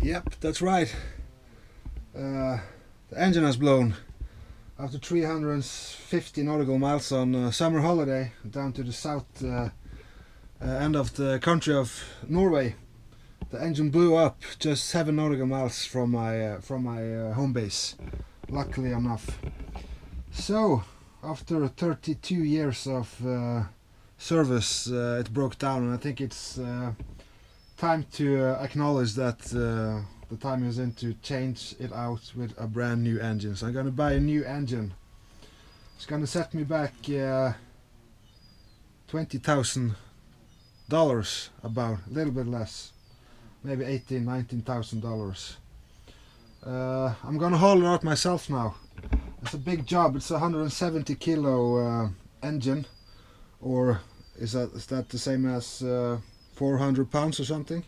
Yep, that's right. The engine has blown. After 350 nautical miles on summer holiday down to the south end of the country of Norway, the engine blew up just 7 nautical miles from my home base, luckily enough. So after 32 years of service, it broke down, and I think it's time to acknowledge that the time is in to change it out with a brand new engine. So I'm gonna buy a new engine. It's gonna set me back $20,000, about a little bit less, maybe $18,000–19,000. I'm gonna haul it out myself now. It's a big job. It's a 170 kilo engine, or is that the same as 400 pounds or something?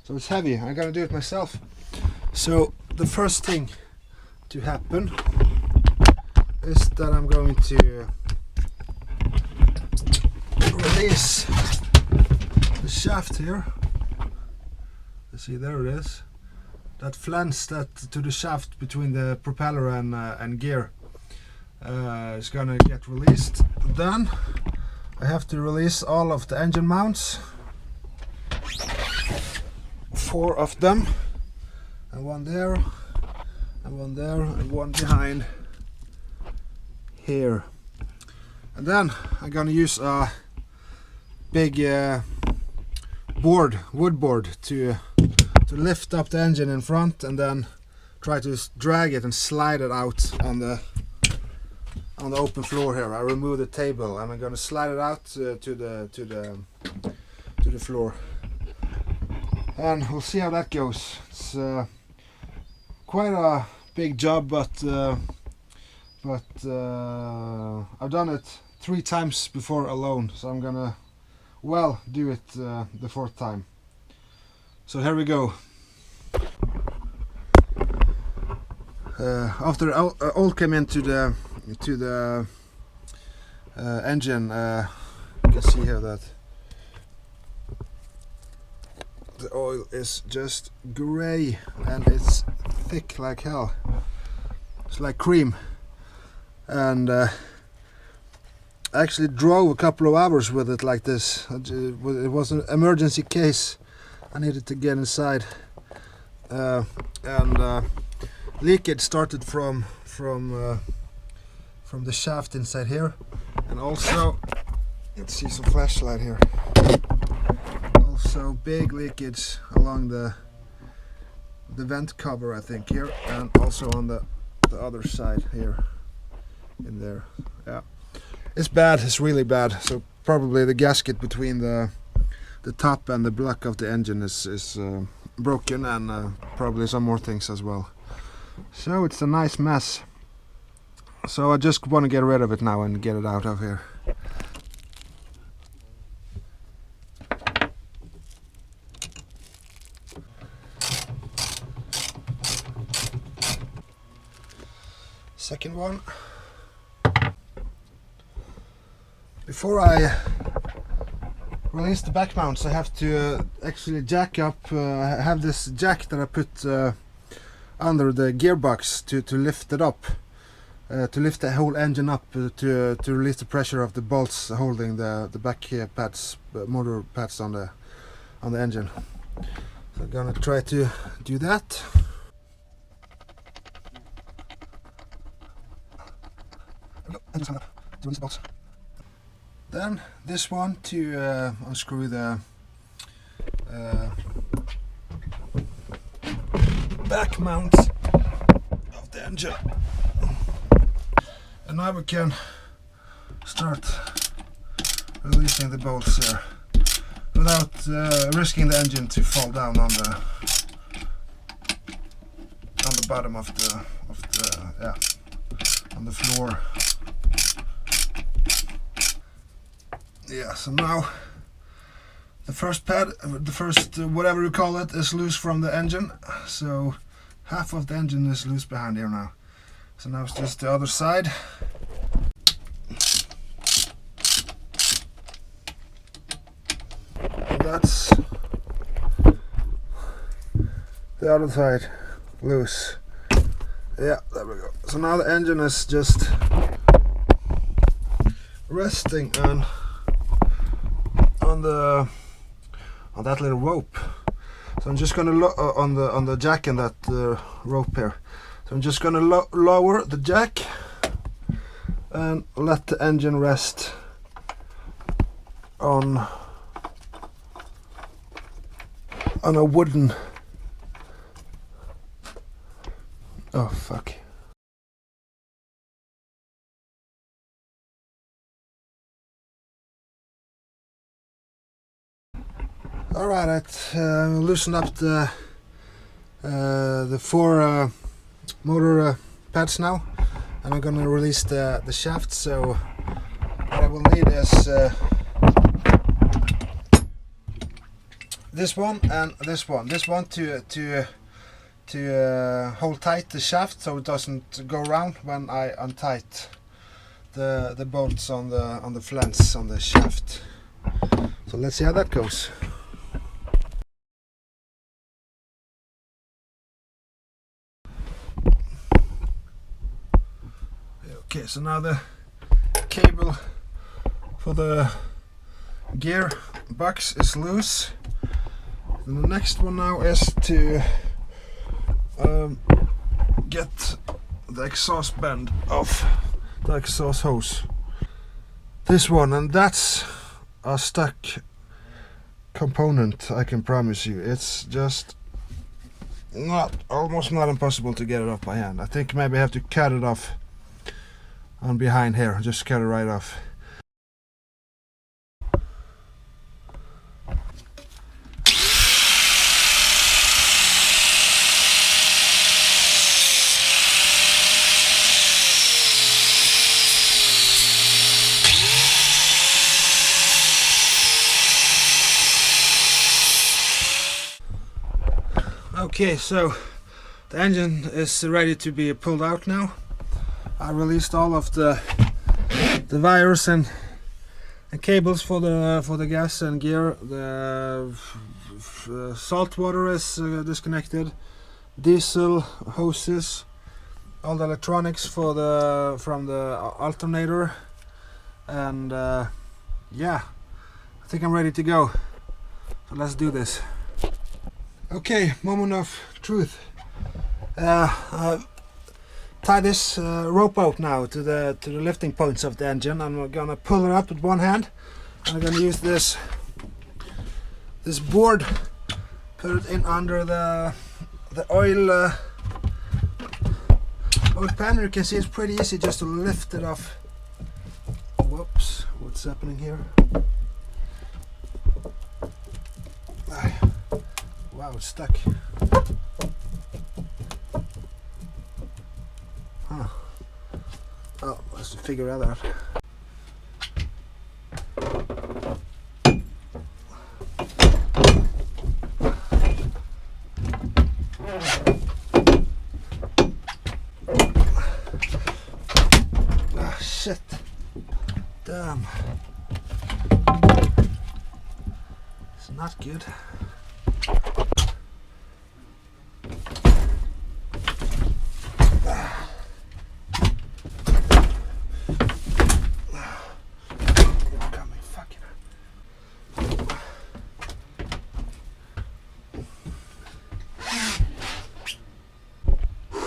So it's heavy. I'm gonna do it myself. So the first thing to happen is that I'm going to release the shaft here. You see, there it is. That flange that to the shaft between the propeller and gear is gonna get released. Then I have to release all of the engine mounts. 4 of them, and one there, and one there, and one behind here. And then I'm gonna use a big wood board to lift up the engine in front, and then try to drag it and slide it out on the open floor here. I remove the table and I'm gonna slide it out to the floor. And we'll see how that goes. It's quite a big job, but I've done it 3 times before alone, so I'm gonna do it the 4th time. So here we go. After oil came into the engine, you can see here that the oil is just grey and it's thick like hell. It's like cream. And I actually drove a couple of hours with it like this. It was an emergency case. I needed to get inside, and leakage started from the shaft inside here, and also let's see some flashlight here. Also big leakage along the vent cover, I think, here, and also on the other side here in there. Yeah, it's bad. It's really bad. So probably the gasket between the top and the block of the engine is broken, and probably some more things as well. So it's a nice mess. So I just want to get rid of it now and get it out of here. Second one. Before I release the back mounts, I have to actually jack up. I have this jack that I put under the gearbox to lift it up, to lift the whole engine up, to release the pressure of the bolts holding the back pads, motor pads on the engine. So I'm gonna try to do that. Then this one to unscrew the back mount of the engine. And now we can start releasing the bolts here without risking the engine to fall down on the bottom of the on the floor. Yeah, so now the first pad, the first whatever you call it, is loose from the engine. So half of the engine is loose behind here now. So now it's just the other side. And the other side loose. Yeah, there we go. So now the engine is just resting on that little rope. So I'm just gonna on the jack and that rope here. So I'm just gonna lower the jack and let the engine rest on a wooden. Oh fuck. Alright, I loosened up the 4 motor pads now, and I'm gonna release the shaft. So what I will need is this one and this one. This one to hold tight the shaft so it doesn't go around when I untight the bolts on the flange on the shaft. So let's see how that goes. Okay, so now the cable for the gear box is loose. And the next one now is to get the exhaust band off the exhaust hose. This one, and that's a stuck component, I can promise you. It's just almost not impossible to get it off by hand. I think maybe I have to cut it off on behind here, just cut it right off. Okay, so the engine is ready to be pulled out now. I released all of the wires and cables for the gas and gear. The salt water is disconnected. Diesel hoses, all the electronics from the alternator, and yeah, I think I'm ready to go. So let's do this. Okay, moment of truth. Tie this rope out now to the lifting points of the engine. I'm gonna pull it up with one hand. I'm gonna use this board, put it in under the oil pan. You can see it's pretty easy just to lift it off. Whoops, what's happening here? Wow, it's stuck. Huh. Oh, let's figure that out. Ah, shit. Damn. It's not good.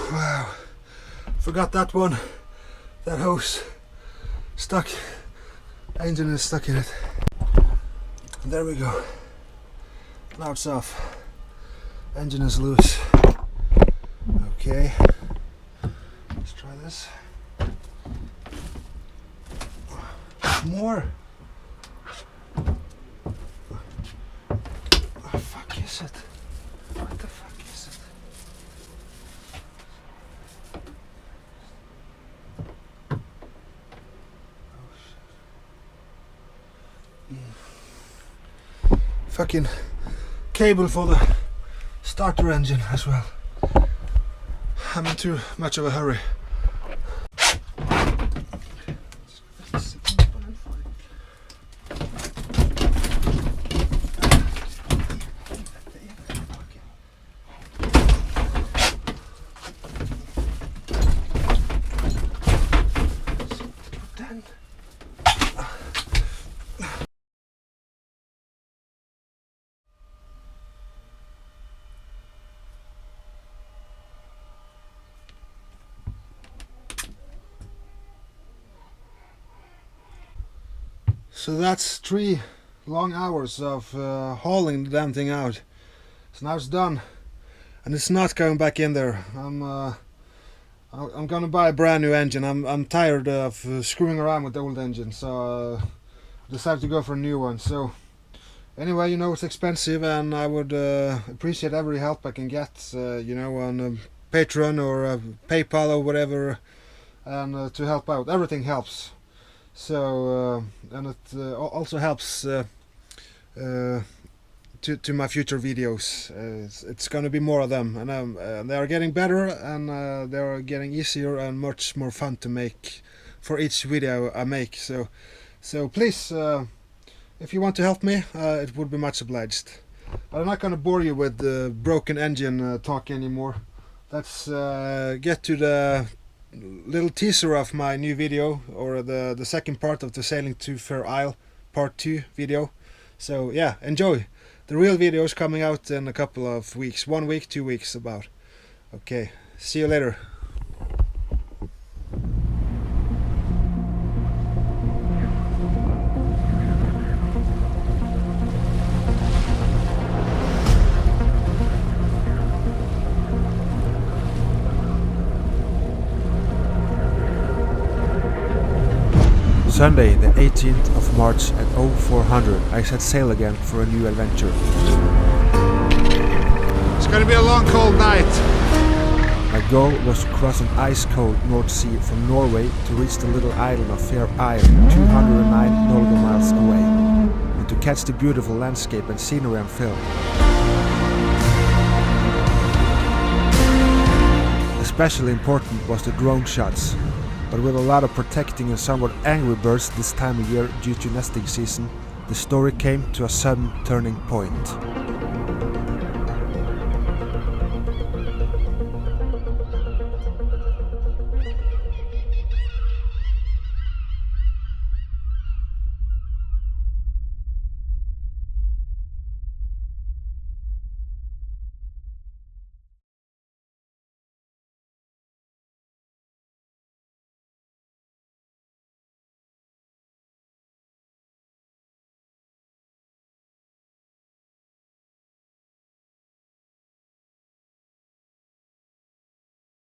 Wow, forgot that one. That hose stuck. Engine is stuck in it. And there we go. Now it's off. Engine is loose. Okay, let's try this. More. Oh, fuck is it? What the fuck is it? Fucking cable for the starter engine as well. I'm in too much of a hurry. So that's 3 long hours of hauling the damn thing out. So now it's done, and it's not going back in there. I'm gonna buy a brand new engine. I'm tired of screwing around with the old engine, so I decided to go for a new one. So anyway, you know, it's expensive, and I would appreciate every help I can get, you know, on Patreon or PayPal or whatever, and to help out. Everything helps. So and it also helps to my future videos. It's gonna be more of them, and they are getting better, and they are getting easier and much more fun to make for each video I make. So please, if you want to help me, it would be much obliged. But I'm not gonna bore you with the broken engine talk anymore. Let's get to the little teaser of my new video, or the second part of the Sailing to Fair Isle part 2 video. So yeah, enjoy. The real video is coming out in a couple of weeks, 1 week, 2 weeks about. Okay, see you later. Sunday, the 18th of March at 0400, I set sail again for a new adventure. It's gonna be a long cold night. My goal was to cross an ice-cold North Sea from Norway to reach the little island of Fair Isle, 209 nautical miles away, and to catch the beautiful landscape and scenery I'm filming. Especially important was the drone shots. But with a lot of protecting and somewhat angry birds this time of year due to nesting season, the story came to a sudden turning point.